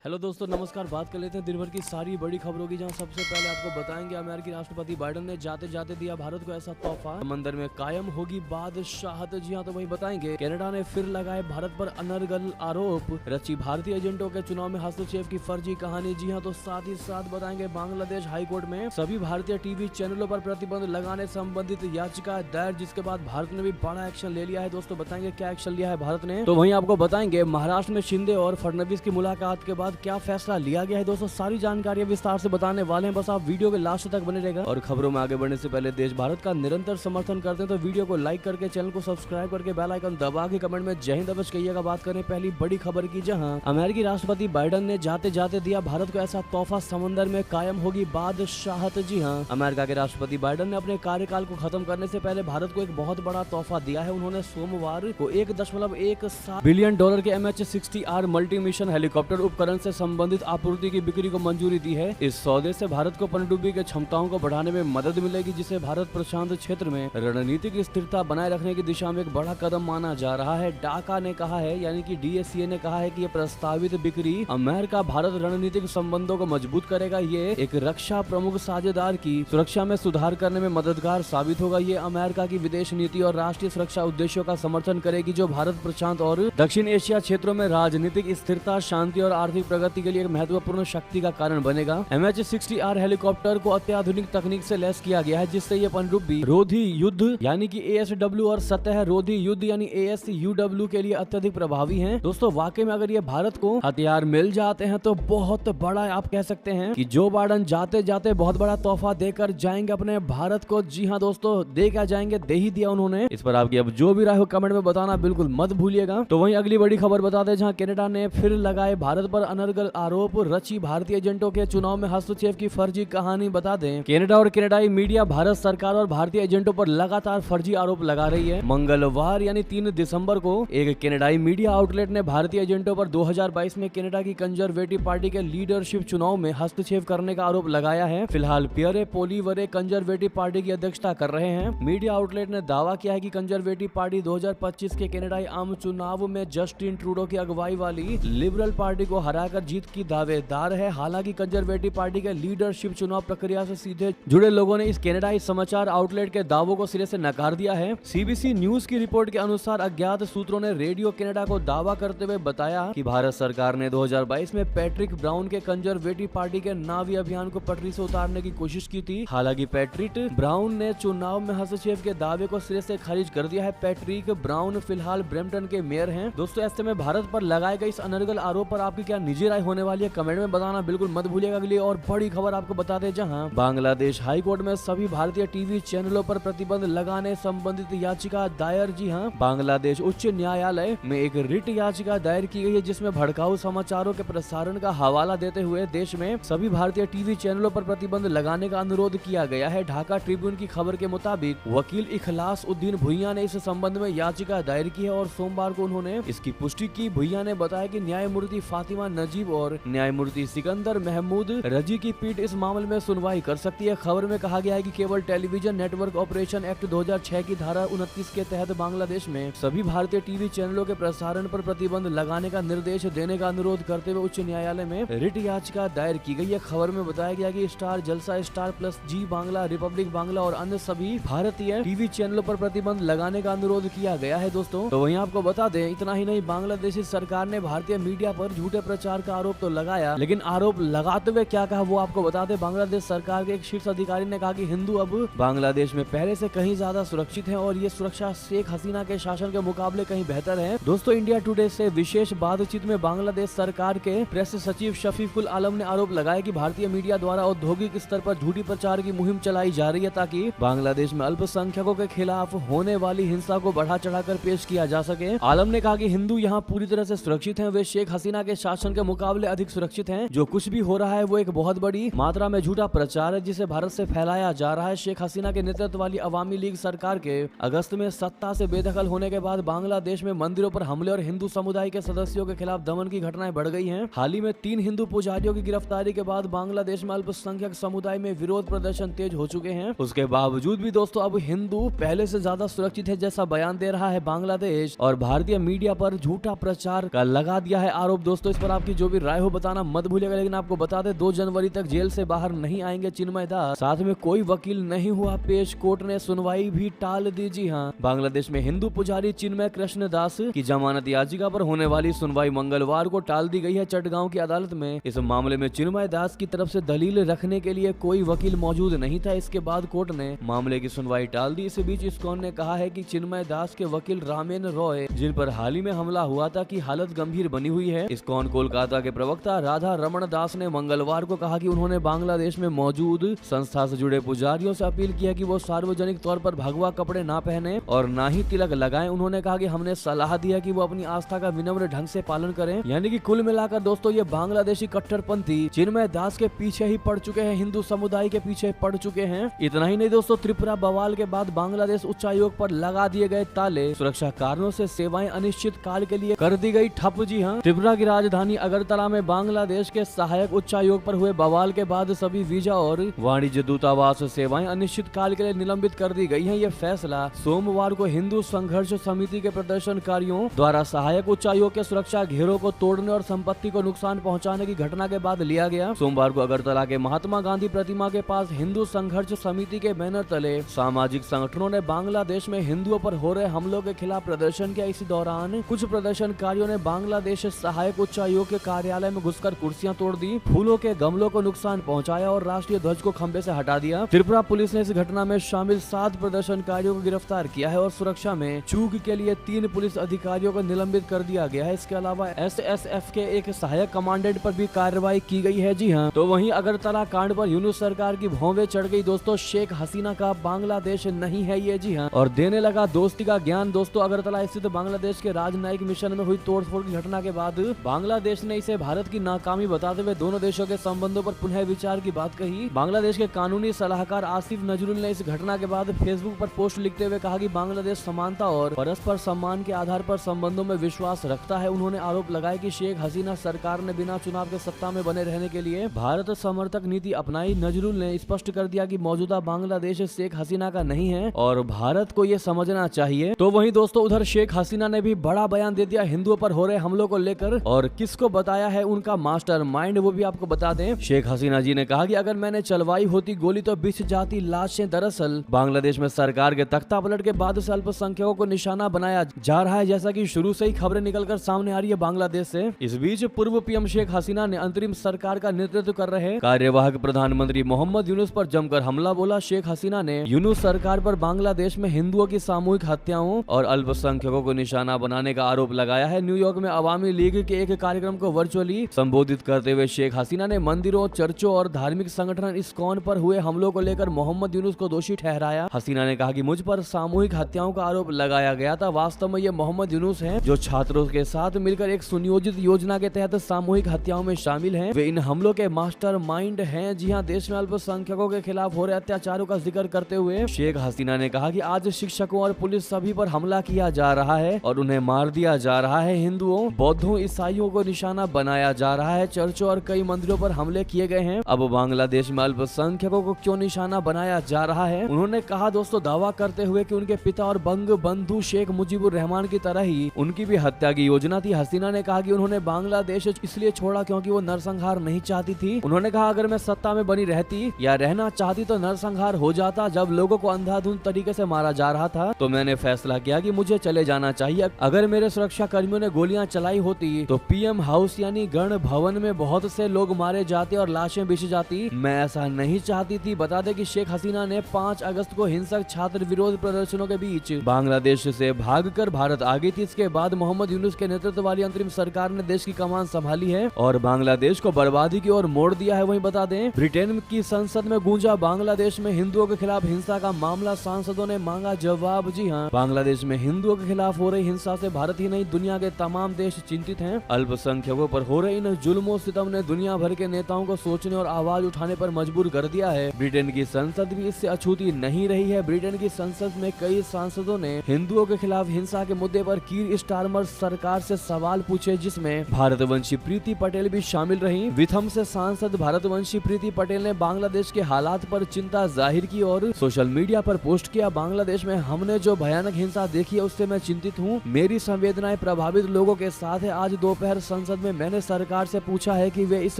Hello दोस्तों, नमस्कार। बात कर लेते हैं दिन भर की सारी बड़ी खबरों की, जहां सबसे पहले आपको बताएंगे अमेरिकी राष्ट्रपति बाइडेन ने जाते जाते दिया भारत को ऐसा तोहफा, समंदर में कायम होगी बादशाहत। जी हां, तो वही बताएंगे। कनाडा ने फिर लगाए भारत पर अनर्गल आरोप, रची भारतीय एजेंटों के चुनाव में हस्तक्षेप की फर्जी कहानी। जी हां, तो साथ ही साथ बताएंगे बांग्लादेश हाईकोर्ट में सभी भारतीय टीवी चैनलों पर प्रतिबंध लगाने संबंधित याचिका दायर, जिसके बाद भारत ने भी बड़ा एक्शन ले लिया है। दोस्तों बताएंगे क्या एक्शन लिया है भारत ने, तो वहीं आपको बताएंगे महाराष्ट्र में शिंदे और फडणवीस की मुलाकात के बाद क्या फैसला लिया गया है। दोस्तों सारी जानकारी विस्तार से बताने वाले हैं, बस आप वीडियो के लास्ट तक बने रहेगा। और खबरों में आगे बढ़ने से पहले देश भारत का निरंतर समर्थन करते हैं तो वीडियो को लाइक करके, चैनल को सब्सक्राइब करके, बेल आइकन दबा के कमेंट में जय हिंद अवश्य कहिएगा। बात करें पहली बड़ी खबर की, जहां अमेरिकी राष्ट्रपति बाइडेन ने जाते जाते दिया भारत को ऐसा तोहफा, समंदर में कायम होगी बादशाहत। जी हां, अमेरिका के राष्ट्रपति बाइडेन ने अपने कार्यकाल को खत्म करने से पहले भारत को एक बहुत बड़ा तोहफा दिया है। उन्होंने सोमवार को $1.17 बिलियन के MH-60R मल्टी मिशन हेलीकॉप्टर उपकरण से संबंधित आपूर्ति की बिक्री को मंजूरी दी है। इस सौदे से भारत को पनडुब्बी के क्षमताओं को बढ़ाने में मदद मिलेगी, जिसे भारत प्रशांत क्षेत्र में रणनीतिक स्थिरता बनाए रखने की दिशा में एक बड़ा कदम माना जा रहा है। डाका ने कहा है, यानी कि DSCA ने कहा है कि ये प्रस्तावित बिक्री अमेरिका भारत रणनीतिक संबंधों को मजबूत करेगा। ये एक रक्षा प्रमुख साझेदार की सुरक्षा में सुधार करने में मददगार साबित होगा। ये अमेरिका की विदेश नीति और राष्ट्रीय सुरक्षा उद्देश्यों का समर्थन करेगी, जो भारत प्रशांत और दक्षिण एशिया क्षेत्रों में राजनीतिक स्थिरता, शांति और आर्थिक प्रगति के लिए एक महत्वपूर्ण शक्ति का कारण बनेगा। MH-60R हेलीकॉप्टर को अत्याधुनिक तकनीक से लैस किया गया है, जिससे ये पनडुब्बी रोधी युद्ध यानी कि ASW और सतह रोधी युद्ध यानी ASUW के लिए अत्यधिक प्रभावी हैं। दोस्तों वाकई में अगर ये भारत को हथियार मिल जाते हैं तो बहुत बड़ा, आप कह सकते हैं कि जो बाइडेन जाते जाते बहुत बड़ा तोहफा देकर जाएंगे अपने भारत को। जी हाँ दोस्तों, दे क्या जाएंगे, दे ही दिया उन्होंने। इस पर आपकी अब जो भी राय हो कमेंट में बताना बिल्कुल मत भूलिएगा। तो वहीं अगली बड़ी खबर बता दें, जहां कनाडा ने फिर लगाए भारत पर अनर्गल आरोप, रची भारतीय एजेंटों के चुनाव में हस्तक्षेप की फर्जी कहानी। बता दें कनाडा और कनाडाई मीडिया भारत सरकार और भारतीय एजेंटों पर लगातार फर्जी आरोप लगा रही है। मंगलवार यानी 3 दिसंबर को एक कनाडाई मीडिया आउटलेट ने भारतीय एजेंटों पर 2022 में कनाडा की कंजर्वेटिव पार्टी के लीडरशिप चुनाव में हस्तक्षेप करने का आरोप लगाया है। फिलहाल पियरे पोलिवरे कंजर्वेटिव पार्टी की अध्यक्षता कर रहे हैं। मीडिया आउटलेट ने दावा किया है कि कंजर्वेटिव पार्टी 2025 के कनाडाई आम चुनाव में जस्टिन ट्रूडो की अगुवाई वाली लिबरल पार्टी को हराकर जीत की दावेदार है। हालांकि कंजर्वेटिव पार्टी के लीडरशिप चुनाव प्रक्रिया से सीधे जुड़े लोगों ने इस कनाडाई समाचार आउटलेट के दावों को सिरे से नकार दिया है। CBC न्यूज की रिपोर्ट के अनुसार अज्ञात सूत्रों ने रेडियो कनाडा को दावा करते हुए बताया कि भारत सरकार ने 2022 में पैट्रिक ब्राउन के कंजर्वेटिव पार्टी के नावी अभियान को पटरी से उतारने की कोशिश की थी। हालांकि पैट्रिक ब्राउन ने चुनाव में हस्तक्षेप के दावे को सिरे से खारिज कर दिया है। पैट्रिक ब्राउन फिलहाल ब्रैम्पटन के मेयर हैं। दोस्तों ऐसे में भारत पर लगाए गए इस अनर्गल आरोप पर आपकी क्या निजी राय होने वाली है, कमेंट में बताना बिल्कुल मत भूलिएगा। अगली और बड़ी खबर आपको बता दें, जहां बांग्लादेश हाईकोर्ट में सभी भारतीय टीवी चैनलों पर प्रतिबंध लगाने संबंधित याचिका दायर। जी हां, बांग्लादेश उच्च न्यायालय में एक रिट याचिका दायर की गई है, जिसमें भड़काऊ समाचारों के प्रसारण का हवाला देते हुए देश में सभी भारतीय टीवी चैनलों पर प्रतिबंध लगाने का अनुरोध किया गया है। ढाका ट्रिब्यून की खबर के मुताबिक वकील इखलास उद्दीन भुइया ने इस संबंध में याचिका दायर की है और सोमवार को उन्होंने इसकी पुष्टि की। भुइया ने बताया कि न्यायमूर्ति फातिमा नजीब और न्यायमूर्ति सिकंदर महमूद रजी की पीठ इस मामले में सुनवाई कर सकती है। खबर में कहा गया है कि cable television network operation act 2006 की धारा 29 के तहत बांग्लादेश में सभी भारतीय टीवी चैनलों के प्रसारण पर प्रतिबंध लगाने का निर्देश देने का अनुरोध करते हुए उच्च न्यायालय में रिट याचिका दायर की गई है। खबर में बताया गया कि स्टार जलसा, स्टार प्लस, जी बांग्ला, रिपब्लिक बांग्ला और अन्य सभी भारतीय टीवी चैनलों पर प्रतिबंध लगाने का अनुरोध किया गया है। दोस्तों तो वहीं आपको बता दें, इतना ही नहीं, बांग्लादेशी सरकार ने भारतीय मीडिया पर झूठे प्रचार का आरोप तो लगाया, लेकिन आरोप लगाते हुए क्या कहा वो आपको बता दें। बांग्लादेश सरकार के एक शीर्ष अधिकारी ने कहा कि हिंदू अब बांग्लादेश में पहले से कहीं ज्यादा सुरक्षित हैं और ये सुरक्षा शेख हसीना के शासन के मुकाबले कहीं बेहतर है। दोस्तों इंडिया टुडे से विशेष बातचीत में बांग्लादेश सरकार के प्रेस सचिव शफीकुल आलम ने आरोप लगाया कि भारतीय मीडिया द्वारा औद्योगिक स्तर पर झूठी प्रचार की मुहिम चलाई जा रही है, ताकि बांग्लादेश में अल्पसंख्यकों के खिलाफ होने वाली हिंसा को बढ़ा चढ़ाकर पेश किया जा सके। आलम ने कहा कि हिंदू यहाँ पूरी तरह से सुरक्षित हैं, वे शेख हसीना के शासन के मुकाबले अधिक सुरक्षित हैं। जो कुछ भी हो रहा है वो एक बहुत बड़ी मात्रा में झूठा प्रचार है, जिसे भारत से फैलाया जा रहा है। शेख हसीना के नेतृत्व वाली अवामी लीग सरकार के अगस्त में सत्ता से बेदखल होने के बाद बांग्लादेश में मंदिरों पर हमले और हिंदू समुदाय के सदस्यों के खिलाफ दमन की घटनाएं बढ़ गई हैं। हाल ही में 3 हिंदू पुजारियों की गिरफ्तारी के बाद बांग्लादेश में अल्पसंख्यक समुदाय में विरोध प्रदर्शन तेज हो चुके हैं। उसके बावजूद भी दोस्तों अब हिंदू पहले से ज्यादा सुरक्षित है, जैसा बयान दे रहा है बांग्लादेश, और भारतीय मीडिया पर झूठा प्रचार का लगा दिया है आरोप। दोस्तों इस पर आपकी जो भी राय हो बताना मत भूलिएगा। लेकिन आपको बता दें 2 जनवरी तक जेल से बाहर नहीं आएंगे चिन्मय दास। साथ में कोई वकील नहीं हुआ पेश, कोर्ट ने सुनवाई भी टाल दी। जी हाँ, बांग्लादेश में हिंदू पुजारी चिन्मय कृष्ण दास की जमानत याचिका पर होने वाली सुनवाई मंगलवार को टाल दी गई है चटगांव की अदालत में। इस मामले में चिन्मय दास की तरफ से दलील रखने के लिए कोई वकील मौजूद नहीं था। इसके बाद कोर्ट ने मामले की सुनवाई टाल दी। इस बीच इस्कॉन ने कहा है कि चिन्मय दास के वकील रामेन रॉय, जिन पर हाल ही में हमला हुआ था, की हालत गंभीर बनी हुई है। इस्कॉन कोलकाता के प्रवक्ता राधा रमण दास ने मंगलवार को कहा कि उन्होंने बांग्लादेश में मौजूद संस्था से जुड़े पुजारियों से अपील की है कि वो सार्वजनिक तौर पर भगवा कपड़े ना पहने और ना ही तिलक लगाएं। उन्होंने कहा कि हमने सलाह दिया कि वो अपनी आस्था का विनम्र ढंग से पालन करें। यानी कि कुल मिलाकर दोस्तों ये बांग्लादेशी कट्टरपंथी चिन्मय दास के पीछे ही पड़ चुके हैं, हिंदू समुदाय के पीछे पड़ चुके हैं। इतना ही नहीं दोस्तों, त्रिपुरा बवाल के बाद बांग्लादेश उच्चायोग पर लगा दिए गए ताले, सुरक्षा कारणों से सेवाएं अनिश्चित काल के लिए कर दी गई ठप। जी हाँ, त्रिपुरा की राजधानी अगरतला में बांग्लादेश के सहायक उच्चायोग पर हुए बवाल के बाद सभी वीजा और वाणिज्य दूतावास सेवाएं अनिश्चित काल के लिए निलंबित कर दी गई हैं। ये फैसला सोमवार को हिंदू संघर्ष समिति के प्रदर्शनकारियों द्वारा सहायक उच्चायोग के सुरक्षा घेरों को तोड़ने और संपत्ति को नुकसान पहुंचाने की घटना के बाद लिया गया। सोमवार को अगरतला के महात्मा गांधी प्रतिमा के पास हिंदू संघर्ष समिति के बैनर तले सामाजिक संगठनों ने बांग्लादेश में हिंदुओं पर हो रहे हमलों के खिलाफ प्रदर्शन किया। इसी दौरान कुछ प्रदर्शनकारियों ने बांग्लादेश सहायक उच्चायोग के कार्यालय में घुसकर कुर्सियां तोड़ दी, फूलों के गमलों को नुकसान पहुंचाया और राष्ट्रीय ध्वज को खंबे से हटा दिया। त्रिपुरा पुलिस ने इस घटना में शामिल 7 प्रदर्शनकारियों को गिरफ्तार किया है और सुरक्षा में चूक के लिए 3 पुलिस अधिकारियों को निलंबित कर दिया गया है। इसके अलावा SSF के एक सहायक कमांडेंट पर भी कार्रवाई की गई है। जी हाँ, तो वहीं अगरतला कांड पर यूनुस सरकार की भौवें चढ़ गई दोस्तों। शेख हसीना का बांग्लादेश नहीं है ये। जी हाँ, और देने लगा दोस्ती का ज्ञान। दोस्तों, अगरतला स्थित बांग्लादेश के राजनयिक मिशन में हुई तोड़फोड़ की घटना के बाद बांग्लादेश ने इसे भारत की नाकामी बताते हुए दोनों देशों के संबंधों पर पुनः विचार की बात कही। बांग्लादेश के कानूनी सलाहकार आसिफ नजरुल ने इस घटना के बाद फेसबुक पर पोस्ट लिखते हुए कहा कि बांग्लादेश समानता और परस्पर सम्मान के आधार पर संबंधों में विश्वास रखता है। उन्होंने आरोप लगाया कि शेख हसीना सरकार ने बिना चुनाव के सत्ता में बने रहने के लिए भारत समर्थक नीति अपनाई। नजरुल ने स्पष्ट कर दिया कि मौजूदा बांग्लादेश शेख हसीना का नहीं है और भारत को ये समझना चाहिए। तो वहीं दोस्तों उधर शेख हसीना ने भी बड़ा बयान दे दिया हिंदुओं पर हो रहे हमलों को लेकर, और किसको बताया है उनका मास्टरमाइंड वो भी आपको बता दें। शेख हसीना जी ने कहा कि अगर मैंने चलवाई होती गोली तो बिछ जाती लाशें। दरअसल बांग्लादेश में सरकार के तख्ता पलट के बाद से अल्पसंख्यकों को निशाना बनाया जा रहा है, जैसा कि शुरू से ही खबरें निकलकर सामने आ रही है बांग्लादेश से। इस बीच पूर्व पीएम शेख हसीना ने अंतरिम सरकार का नेतृत्व कर रहे कार्यवाहक प्रधानमंत्री मोहम्मद यूनुस पर जमकर हमला बोला। शेख हसीना ने यूनुस सरकार पर बांग्लादेश में हिंदुओं की सामूहिक हत्याओं और अल्पसंख्यकों को निशाना बनाने का आरोप लगाया है। न्यूयॉर्क में अवामी लीग के एक कार्यक्रम को वर्चुअली संबोधित करते हुए शेख हसीना ने मंदिरों, चर्चों और धार्मिक संगठन इस्कॉन पर हुए हमलों को लेकर मोहम्मद यूनुस को दोषी ठहराया। हसीना ने कहा कि मुझ पर सामूहिक हत्याओं का आरोप लगाया गया था। वास्तव में ये मोहम्मद यूनुस हैं जो छात्रों के साथ मिलकर एक सुनियोजित योजना के तहत सामूहिक हत्याओं में शामिल हैं। वे इन हमलों के मास्टरमाइंड हैं। जी हाँ, देश में अल्पसंख्यकों के खिलाफ हो रहे अत्याचारों का जिक्र करते हुए शेख हसीना ने कहा कि आज शिक्षकों और पुलिस सभी पर हमला किया जा रहा है और उन्हें मार दिया जा रहा है। हिंदुओं, बौद्धों, ईसाइयों को निशाना बनाया जा रहा है। चर्चों और कई मंदिरों पर हमले किए गए हैं। अब बांग्लादेश में अल्पसंख्यकों को क्यों निशाना बनाया जा रहा है? उन्होंने कहा दोस्तों, दावा करते हुए कि उनके पिता और बंग बंधु शेख मुजीबुर रहमान की तरह ही उनकी भी हत्या की योजना थी। हसीना ने कहा कि उन्होंने बांग्लादेश इसलिए छोड़ा क्योंकि वो नरसंहार नहीं चाहती थी। उन्होंने कहा अगर मैं सत्ता में बनी रहती या रहना चाहती तो नरसंहार हो जाता। जब लोगों को अंधाधुंध तरीके से मारा जा रहा था तो मैंने फैसला किया कि मुझे चले जाना चाहिए। अगर मेरे सुरक्षा कर्मियों ने गोलियां चलाई होती तो पीएम हाउस यानी गण भवन में बहुत से लोग मारे जाते और लाशें बिछ जाती। मैं ऐसा नहीं चाहती थी। बता दें कि शेख हसीना ने 5 अगस्त को हिंसक छात्र विरोध प्रदर्शनों के बीच बांग्लादेश से भागकर भारत आ गई थी। इसके बाद मोहम्मद यूनुस के नेतृत्व वाली अंतरिम सरकार ने देश की कमान संभाली है और बांग्लादेश को बर्बादी की ओर मोड़ दिया है। वहीं बता दें ब्रिटेन की संसद में गूंजा बांग्लादेश में हिंदुओं के खिलाफ हिंसा का मामला, सांसदों ने मांगा जवाब। जी हाँ, बांग्लादेश में हिंदुओं के खिलाफ हो रही हिंसा से भारत ही नहीं दुनिया के तमाम देश चिंतित हैं। अल्पसंख्यकों पर हो रहे इन जुल्मों सितम ने दुनिया भर के नेताओं को सोचने और आवाज उठाने पर मजबूर कर दिया है। ब्रिटेन की संसद भी इससे अछूती नहीं रही है। ब्रिटेन की संसद में कई सांसदों ने हिंदुओं के खिलाफ हिंसा के मुद्दे पर कीर स्टारमर सरकार से सवाल पूछे, जिसमें भारतवंशी प्रीति पटेल भी शामिल रही। विथम से सांसद भारतवंशी प्रीति पटेल ने बांग्लादेश के हालात पर चिंता जाहिर की और सोशल मीडिया पर पोस्ट किया, बांग्लादेश में हमने जो भयानक हिंसा देखी है उससे मैं चिंतित हूँ। मेरी संवेदनाएं प्रभावित लोगों के साथ है। आज दोपहर संसद संसद में मैंने सरकार से पूछा है कि वे इस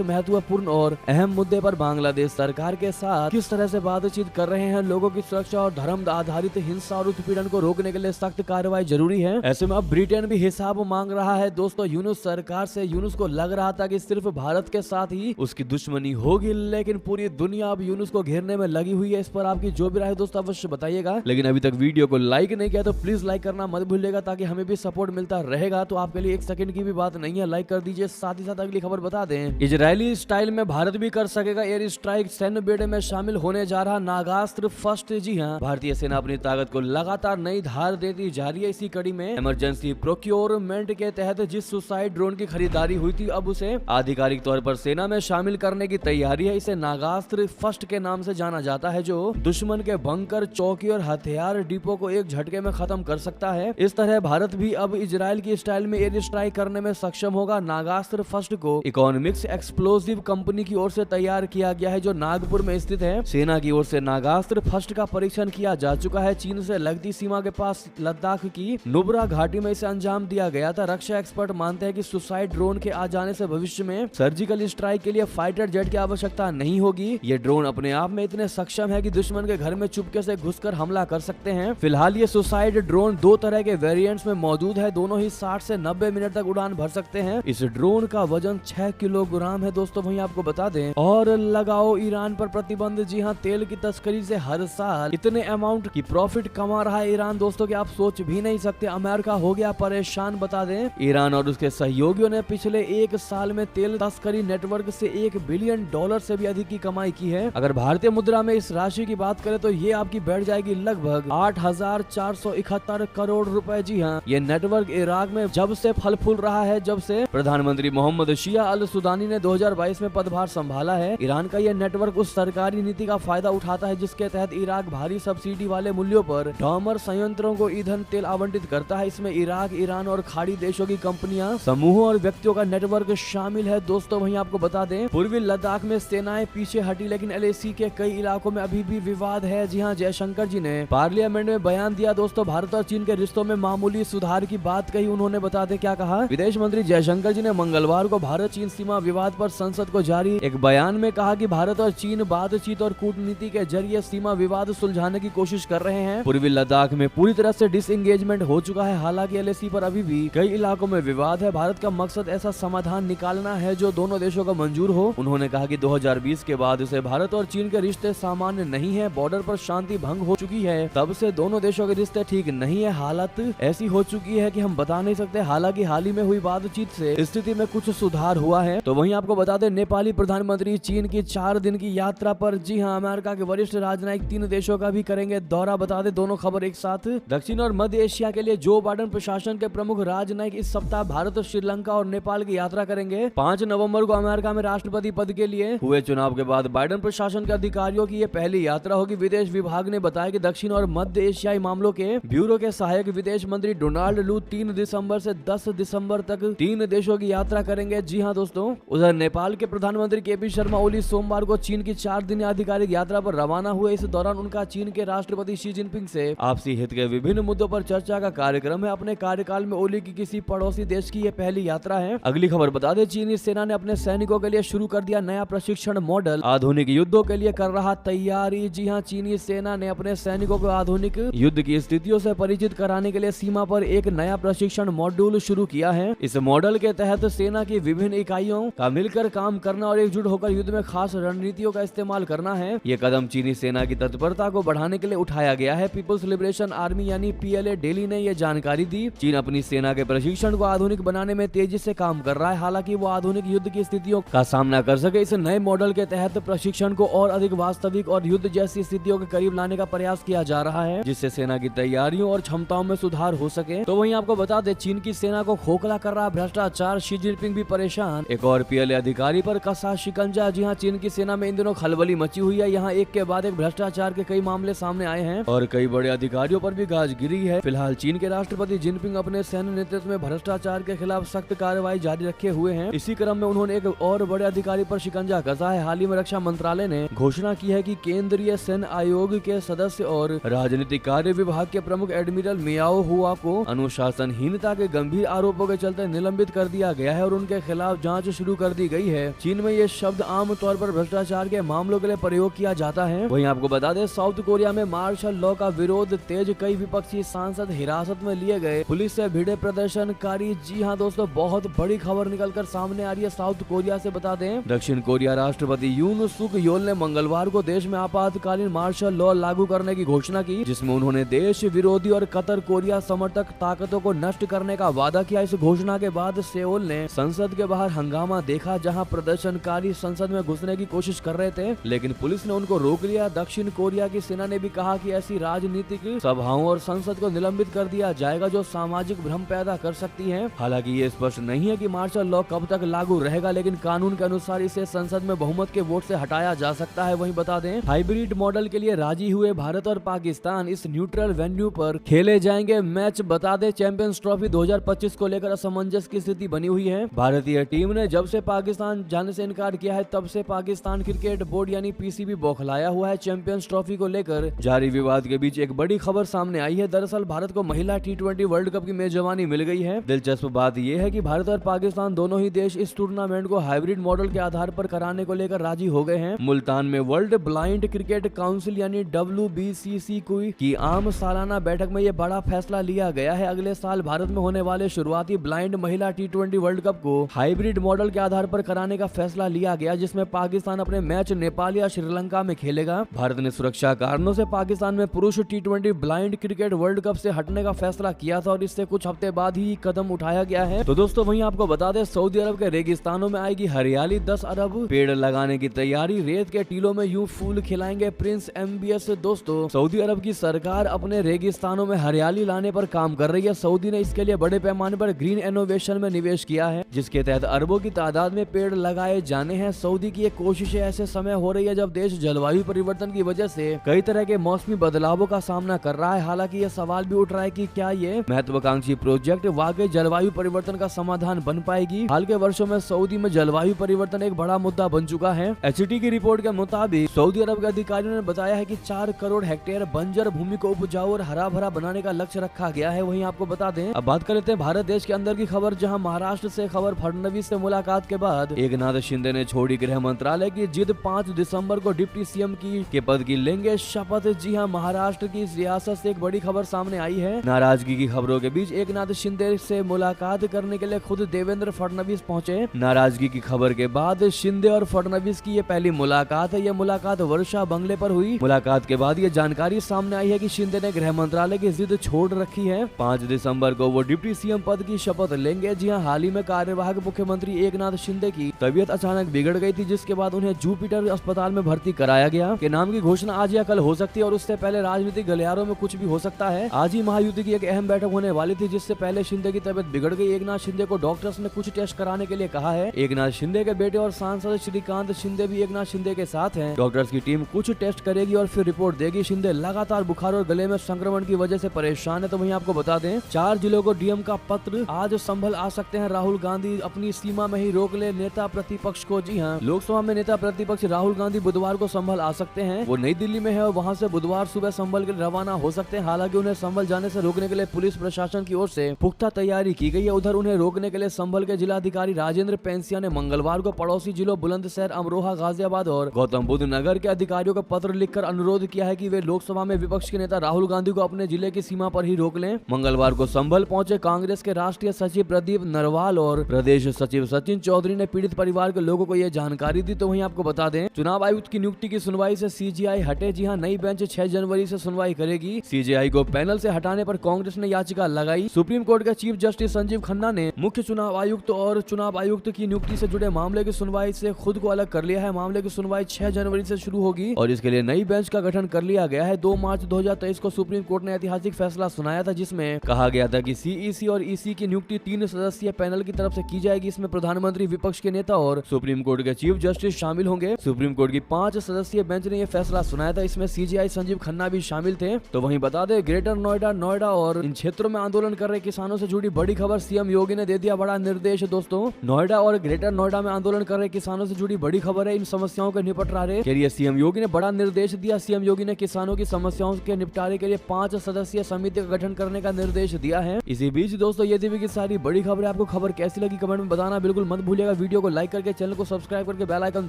महत्वपूर्ण और अहम मुद्दे पर बांग्लादेश सरकार के साथ किस तरह से बातचीत कर रहे हैं। लोगों की सुरक्षा और धर्म आधारित हिंसा और उत्पीड़न को रोकने के लिए सख्त कार्रवाई जरूरी है। ऐसे में अब ब्रिटेन भी हिसाब मांग रहा है। दोस्तों, यूनुस सरकार से यूनुस को लग रहा था कि सिर्फ भारत के साथ ही उसकी दुश्मनी होगी, लेकिन पूरी दुनिया अब यूनुस को घेरने में लगी हुई है। इस पर आपकी जो भी राय दोस्तों अवश्य बताइएगा। लेकिन अभी तक वीडियो को लाइक नहीं किया तो प्लीज लाइक करना मत भूलिएगा, ताकि हमें भी सपोर्ट मिलता रहेगा। तो आपके लिए 1 सेकंड की भी बात नहीं है, लाइक कर दीजिए। साथ ही साथ अगली खबर बता दें, इजरायली स्टाइल में भारत भी कर सकेगा एयर स्ट्राइक। सैन्य बेड़े में शामिल होने जा रहा नागास्त्र फर्स्ट। जी हां, भारतीय सेना अपनी ताकत को लगातार नई धार देती जा रही है। इसी कड़ी में इमरजेंसी प्रोक्योरमेंट के तहत जिस सुसाइड ड्रोन की खरीदारी हुई थी, अब उसे आधिकारिक तौर पर सेना में शामिल करने की तैयारी है। इसे नागास्त्र फर्स्ट के नाम से जाना जाता है, जो दुश्मन के बंकर, चौकी और हथियार डिपो को एक झटके में खत्म कर सकता है। इस तरह भारत भी अब इजराइल की स्टाइल में एयर स्ट्राइक करने में सक्षम होगा। नागास्त्र फर्स्ट को इकोनॉमिक्स एक्सप्लोसिव कंपनी की ओर से तैयार किया गया है, जो नागपुर में स्थित है। सेना की ओर से नागास्त्र फर्स्ट का परीक्षण किया जा चुका है। चीन से लगती सीमा के पास लद्दाख की नुब्रा घाटी में इसे अंजाम दिया गया था। रक्षा एक्सपर्ट मानते हैं कि सुसाइड ड्रोन के आ जाने से भविष्य में सर्जिकल स्ट्राइक के लिए फाइटर जेट की आवश्यकता नहीं होगी। ये ड्रोन अपने आप में इतने सक्षम है कि दुश्मन के घर में चुपके से घुसकर हमला कर सकते हैं। फिलहाल ये सुसाइड ड्रोन 2 तरह के वेरिएंट्स में मौजूद है। दोनों ही 60 से 90 मिनट तक उड़ान भर सकते हैं। इस ड्रोन का वजन 6 किलोग्राम है। दोस्तों, वहीं आपको बता दें, और लगाओ ईरान पर प्रतिबंध। जी हां, तेल की तस्करी से हर साल इतने अमाउंट की प्रॉफिट कमा रहा है ईरान, दोस्तों, कि आप सोच भी नहीं सकते। अमेरिका हो गया परेशान। बता दें, ईरान और उसके सहयोगियों ने पिछले 1 साल में तेल तस्करी नेटवर्क से $1 बिलियन से भी अधिक की कमाई की है। अगर भारतीय मुद्रा में इस राशि की बात करें तो ये आपकी बैठ जाएगी लगभग 8,471 करोड़ रुपए। जी हाँ, ये नेटवर्क इराक में जब से फल फूल रहा है, जब से प्रधानमंत्री मोहम्मद शिया अल सुदानी ने 2022 में पदभार संभाला है। ईरान का ये नेटवर्क उस सरकारी नीति का फायदा उठाता है जिसके तहत इराक भारी सब्सिडी वाले मूल्यों पर डॉमर संयंत्रों को ईंधन तेल आवंटित करता है। इसमें इराक, ईरान और खाड़ी देशों की कंपनियां, समूहों और व्यक्तियों का नेटवर्क शामिल है। दोस्तों, वहीं आपको बता दें, पूर्वी लद्दाख में सेनाएं पीछे हटी, लेकिन एलएसी के कई इलाकों में अभी भी विवाद है। जी हाँ, जयशंकर जी ने पार्लियामेंट में बयान दिया। दोस्तों, भारत और चीन के रिश्तों में मामूली सुधार की बात कही। उन्होंने बता दें क्या कहा। विदेश मंत्री जयशंकर जी ने मंगलवार को भारत चीन सीमा विवाद पर संसद को जारी एक बयान में कहा कि भारत और चीन बातचीत और कूटनीति के जरिए सीमा विवाद सुलझाने की कोशिश कर रहे हैं। पूर्वी लद्दाख में पूरी तरह से डिसएंगेजमेंट हो चुका है। हालांकि एलएसी पर अभी भी कई इलाकों में विवाद है। भारत का मकसद ऐसा समाधान निकालना है जो दोनों देशों को मंजूर हो। उन्होंने कहा कि 2020 के बाद से भारत और चीन के रिश्ते सामान्य नहीं है। बॉर्डर पर शांति भंग हो चुकी है, तब से दोनों देशों के रिश्ते ठीक नहीं है। हालत ऐसी हो चुकी है कि हम बता नहीं सकते। हालांकि हाल ही में हुई बातचीत से स्थिति में कुछ सुधार हुआ है। तो वहीं आपको बता दें, नेपाली प्रधानमंत्री चीन की 4 दिन की यात्रा पर। जी हां, अमेरिका के वरिष्ठ राजनयिक 3 देशों का भी करेंगे दौरा। बता दें, दोनों खबर एक साथ। दक्षिण और मध्य एशिया के लिए जो बाइडेन प्रशासन के प्रमुख राजनयिक इस सप्ताह भारत, श्रीलंका और नेपाल की यात्रा करेंगे। 5 नवंबर को अमेरिका में राष्ट्रपति पद के लिए हुए चुनाव के बाद बाइडेन प्रशासन के अधिकारियों की ये पहली यात्रा होगी। विदेश विभाग ने बताया कि दक्षिण और मध्य एशियाई मामलों के ब्यूरो के सहायक विदेश मंत्री डोनाल्ड लू 3 दिसंबर से 10 दिसंबर तक 3 देशों की यात्रा करेंगे। जी हां दोस्तों, उधर नेपाल के प्रधानमंत्री केपी शर्मा ओली सोमवार को चीन की 4 दिन आधिकारिक यात्रा पर रवाना हुए। इस दौरान उनका चीन के राष्ट्रपति शी जिनपिंग से आपसी हित के विभिन्न मुद्दों पर चर्चा का कार्यक्रम है। अपने कार्यकाल में ओली की किसी पड़ोसी देश की यह पहली यात्रा है। अगली खबर बता दें, चीनी सेना ने अपने सैनिकों के लिए शुरू कर दिया नया प्रशिक्षण मॉडल। आधुनिक युद्धों के लिए कर रहा तैयारी। जी हां, चीनी सेना ने अपने सैनिकों को आधुनिक युद्ध की स्थितियों से परिचित कराने के लिए सीमा पर एक नया प्रशिक्षण मॉड्यूल शुरू किया है। इस मॉडल के तहत सेना की विभिन्न इकाइयों का मिलकर काम करना और एकजुट होकर युद्ध में खास रणनीतियों का इस्तेमाल करना है। ये कदम चीनी सेना की तत्परता को बढ़ाने के लिए उठाया गया है। पीपुल्स लिबरेशन आर्मी यानी पीएलए दिल्ली ने यह जानकारी दी। चीन अपनी सेना के प्रशिक्षण को आधुनिक बनाने में तेजी से काम कर रहा है। हालांकि वो आधुनिक युद्ध की स्थितियों का सामना कर सके, इस नए मॉडल के तहत प्रशिक्षण को और अधिक वास्तविक और युद्ध जैसी स्थितियों के करीब लाने का प्रयास किया जा रहा है, जिससे सेना की तैयारियों और क्षमताओं में सुधार हो सके। तो वहीं आपको बता दें, चीन की सेना को खोखला कर रहा भ्रष्टाचार, शी जिनपिंग भी परेशान। एक और पीएलए अधिकारी पर कसा शिकंजा। जी हां, चीन की सेना में इन दिनों खलबली मची हुई है। यहाँ एक के बाद एक भ्रष्टाचार के कई मामले सामने आए हैं और कई बड़े अधिकारियों पर भी गाज गिरी है। फिलहाल चीन के राष्ट्रपति जिनपिंग अपने सैन्य नेतृत्व में भ्रष्टाचार के खिलाफ सख्त कार्रवाई जारी रखे हुए हैं। इसी क्रम में उन्होंने एक और बड़े अधिकारी पर शिकंजा कसा है। हाल ही में रक्षा मंत्रालय ने घोषणा की है कि केंद्रीय सैन्य आयोग के सदस्य और राजनीतिक कार्य विभाग के प्रमुख एडमिरल मियाओ हुआ को अनुशासनहीनता के गंभीर आरोपों के चलते निलंबित कर दिया लिया गया है और उनके खिलाफ जांच शुरू कर दी गई है। चीन में ये शब्द आमतौर पर भ्रष्टाचार के मामलों के लिए प्रयोग किया जाता है। वहीं आपको बता दें, साउथ कोरिया में मार्शल लॉ का विरोध तेज, कई विपक्षी सांसद हिरासत में लिए गए, पुलिस से भिड़े प्रदर्शनकारी। जी हाँ दोस्तों, बहुत बड़ी खबर निकलकर सामने आ रही है साउथ कोरिया से। बता दें, दक्षिण कोरिया राष्ट्रपति यून सुक योल ने मंगलवार को देश में आपातकालीन मार्शल लॉ लागू करने की घोषणा की, जिसमें उन्होंने देश विरोधी और कतर कोरिया समर्थक ताकतों को नष्ट करने का वादा किया। इस घोषणा के बाद सेओल ने संसद के बाहर हंगामा देखा, जहां प्रदर्शनकारी संसद में घुसने की कोशिश कर रहे थे, लेकिन पुलिस ने उनको रोक लिया। दक्षिण कोरिया की सेना ने भी कहा कि ऐसी राजनीतिक सभाओं और संसद को निलंबित कर दिया जाएगा जो सामाजिक भ्रम पैदा कर सकती है। हालांकि ये स्पष्ट नहीं है कि मार्शल लॉ कब तक लागू रहेगा, लेकिन कानून के अनुसार इसे संसद में बहुमत के वोट से हटाया जा सकता है। वहीं बता दें, हाइब्रिड मॉडल के लिए राजी हुए भारत और पाकिस्तान। इस न्यूट्रल वेन्यू पर खेले जाएंगे मैच। बता दें, चैंपियंस ट्रॉफी 2025 को लेकर असमंजस की स्थिति बनी हुई है। भारतीय टीम ने जब से पाकिस्तान जाने से इनकार किया है, तब से पाकिस्तान क्रिकेट बोर्ड यानी पीसीबी बौखलाया हुआ है। चैंपियंस ट्रॉफी को लेकर जारी विवाद के बीच एक बड़ी खबर सामने आई है। दरअसल भारत को महिला T20 वर्ल्ड कप की मेजबानी मिल गई है। दिलचस्प बात यह है कि भारत और पाकिस्तान दोनों ही देश इस टूर्नामेंट को हाइब्रिड मॉडल के आधार पर कराने को लेकर राजी हो गए हैं। मुल्तान में वर्ल्ड ब्लाइंड क्रिकेट काउंसिल यानी WBCC की आम सालाना बैठक में यह बड़ा फैसला लिया गया है। अगले साल भारत में होने वाले शुरुआती ब्लाइंड महिला T20 वर्ल्ड कप को हाइब्रिड मॉडल के आधार पर कराने का फैसला लिया गया, जिसमें पाकिस्तान अपने मैच नेपाल या श्रीलंका में खेलेगा। भारत ने सुरक्षा कारणों से पाकिस्तान में पुरुष T20 blind cricket world cup से हटने का फैसला किया था और इससे कुछ हफ्ते बाद ही कदम उठाया गया है। तो दोस्तों, वहीं आपको बता दें, सऊदी अरब के रेगिस्तानों में आएगी हरियाली। 10 अरब पेड़ लगाने की तैयारी, रेत के टीलों में यूं फूल खिलाएंगे प्रिंस MBS। दोस्तों, सऊदी अरब की सरकार अपने रेगिस्तानों में हरियाली लाने पर काम कर रही है। सऊदी ने इसके लिए बड़े पैमाने पर ग्रीन इनोवेशन में निवेश किया है, जिसके तहत अरबों की तादाद में पेड़ लगाए जाने हैं। सऊदी की ये कोशिशें ऐसे समय हो रही है जब देश जलवायु परिवर्तन की वजह से कई तरह के मौसमी बदलावों का सामना कर रहा है। हालांकि ये सवाल भी उठ रहा है कि क्या ये महत्वाकांक्षी प्रोजेक्ट वाकई जलवायु परिवर्तन का समाधान बन पाएगी। हाल के वर्षों में सऊदी में जलवायु परिवर्तन एक बड़ा मुद्दा बन चुका है। HT की रिपोर्ट के मुताबिक सऊदी अरब के अधिकारियों ने बताया है कि 4 करोड़ हेक्टेयर बंजर भूमि को उपजाऊ और हरा भरा बनाने का लक्ष्य रखा गया है। वहीं आपको बता दें, अब बात कर लेते हैं भारत देश के अंदर की खबर, जहां महाराष्ट्र से खबर। फडणवीस से मुलाकात के बाद एकनाथ शिंदे ने छोड़ी गृह मंत्रालय की जिद। 5 दिसंबर को डिप्टी CM के पद की लेंगे शपथ। जी हां, महाराष्ट्र की सियासत से एक बड़ी खबर सामने आई है। नाराजगी की खबरों के बीच एकनाथ शिंदे से मुलाकात करने के लिए खुद देवेंद्र फडणवीस पहुंचे। नाराजगी की खबर के बाद शिंदे और फडणवीस की ये पहली मुलाकात है। यह मुलाकात वर्षा बंगले पर हुई। मुलाकात के बाद ये जानकारी सामने आई है कि शिंदे ने गृह मंत्रालय की जिद छोड़ रखी है। 5 दिसंबर को वो डिप्टी CM पद की शपथ लेंगे। जी हां, हाल ही में कार्यवाहक मुख्यमंत्री एकनाथ शिंदे की तबीयत अचानक बिगड़ गई थी, जिसके बाद उन्हें जुपिटर अस्पताल में भर्ती कराया गया। के नाम की घोषणा आज या कल हो सकती है और उससे पहले राजनीतिक गलियारों में कुछ भी हो सकता है। आज ही महायुति की एक अहम बैठक होने वाली थी, जिससे पहले शिंदे की तबीयत बिगड़ गई। एकनाथ शिंदे को डॉक्टर्स ने कुछ टेस्ट कराने के लिए कहा है। एकनाथ शिंदे के बेटे और सांसद श्रीकांत शिंदे भी एकनाथ शिंदे के साथ हैं। डॉक्टर्स की टीम कुछ टेस्ट करेगी और फिर रिपोर्ट देगी। शिंदे लगातार बुखार और गले में संक्रमण की वजह से परेशान है। तो वहीं आपको बता दें, 4 जिलों को DM का पत्र। आज संभल आ सकते हैं राहुल गांधी, अपनी सीमा में ही रोक ले नेता प्रतिपक्ष को। जी हाँ, लोकसभा में नेता प्रतिपक्ष राहुल गांधी बुधवार को संभल आ सकते हैं। वो नई दिल्ली में है और वहां से बुधवार सुबह संभल के लिए रवाना हो सकते हैं। हालांकि उन्हें संभल जाने से रोकने के लिए पुलिस प्रशासन की ओर से पुख्ता तैयारी की गई है। उधर उन्हें रोकने के लिए संभल के जिलाधिकारी राजेंद्र पेंसिया ने मंगलवार को पड़ोसी जिलों बुलंदशहर, अमरोहा, गाजियाबाद और गौतम बुद्ध नगर के अधिकारियों को पत्र लिखकर अनुरोध किया है कि वे लोकसभा में विपक्ष के नेता राहुल गांधी को अपने जिले की सीमा पर ही रोक लें। मंगलवार को संभल पहुंचे कांग्रेस के राष्ट्रीय सचिव प्रदीप नरवाल और प्रदेश सचिव सचिन चौधरी ने पीड़ित परिवार के लोगों को यह जानकारी दी। तो वहीं आपको बता दें, चुनाव आयुक्त की नियुक्ति की सुनवाई से CJI हटे। जी हां, नई बेंच 6 जनवरी से सुनवाई करेगी। CJI को पैनल से हटाने पर कांग्रेस ने याचिका लगाई। सुप्रीम कोर्ट के चीफ जस्टिस संजीव खन्ना ने मुख्य चुनाव आयुक्त और चुनाव आयुक्त की नियुक्ति से जुड़े मामले की सुनवाई से खुद को अलग कर लिया है। मामले की सुनवाई 6 जनवरी से शुरू होगी और इसके लिए नई बेंच का गठन कर लिया गया है। 2 मार्च 2023 को सुप्रीम कोर्ट ने ऐतिहासिक फैसला सुनाया था, जिसमें कहा गया था कि CEC और EC की नियुक्ति 3 सदस्यीय पैनल की तरफ से की जाएगी। इसमें प्रधानमंत्री, विपक्ष के नेता और सुप्रीम कोर्ट के चीफ जस्टिस शामिल होंगे। सुप्रीम कोर्ट की 5 सदस्यीय बेंच ने यह फैसला सुनाया था। इसमें CJI संजीव खन्ना भी शामिल थे। तो वहीं बता दें, ग्रेटर नोएडा और इन क्षेत्रों में आंदोलन कर रहे किसानों से जुड़ी बड़ी खबर। CM योगी ने दे दिया बड़ा निर्देश। दोस्तों, नोएडा और ग्रेटर नोएडा में आंदोलन कर रहे किसानों से जुड़ी बड़ी खबर है। इन समस्याओं के निपट रहे के लिए CM योगी ने बड़ा निर्देश दिया। CM योगी ने किसानों की समस्याओं के निपटारे के लिए 5 सदस्यीय समिति का गठन करने का निर्देश दिया है। इसी बीच दोस्तों, ये थी की सारी बड़ी खबरें। आपको खबर कैसी लगी कमेंट में बताना बिल्कुल मत भूलिएगा। वीडियो को लाइक करके चैनल को सब्सक्राइब करके बेल आइकन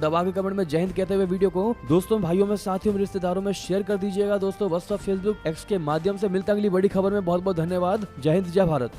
दबा के कमेंट में जय हिंद कहते हुए वीडियो को दोस्तों, भाइयों में, साथियों में, रिश्तेदारों में शेयर कर दीजिएगा। दोस्तों व्हाट्सएप, फेसबुक, एक्स के माध्यम से मिलता अगली बड़ी खबर में। बहुत बहुत धन्यवाद। जय हिंद, जय भारत।